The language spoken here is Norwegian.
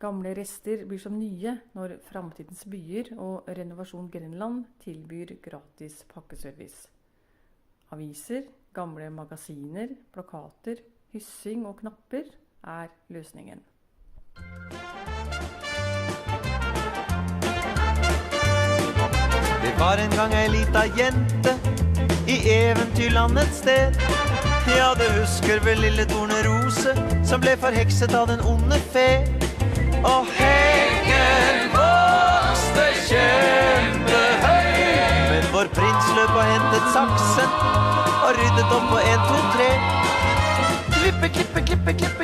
Gamle rester blir som nye når Fremtidens byer og Renovasjon Grenland tilbyr gratis pakkeservice. Aviser, gamle magasiner, plakater, hyssing og knapper løsningen. Det var en gang ei lita jente i eventyrlandets sted. Ja, du husker vel lille Tornerose som ble forhekset av den onde fe. Og heggen vokste kjempehøy, men vår prins løp og hentet saksen og ryddet opp på 1, 2, 3. Klippe, klippe, klippe, klippe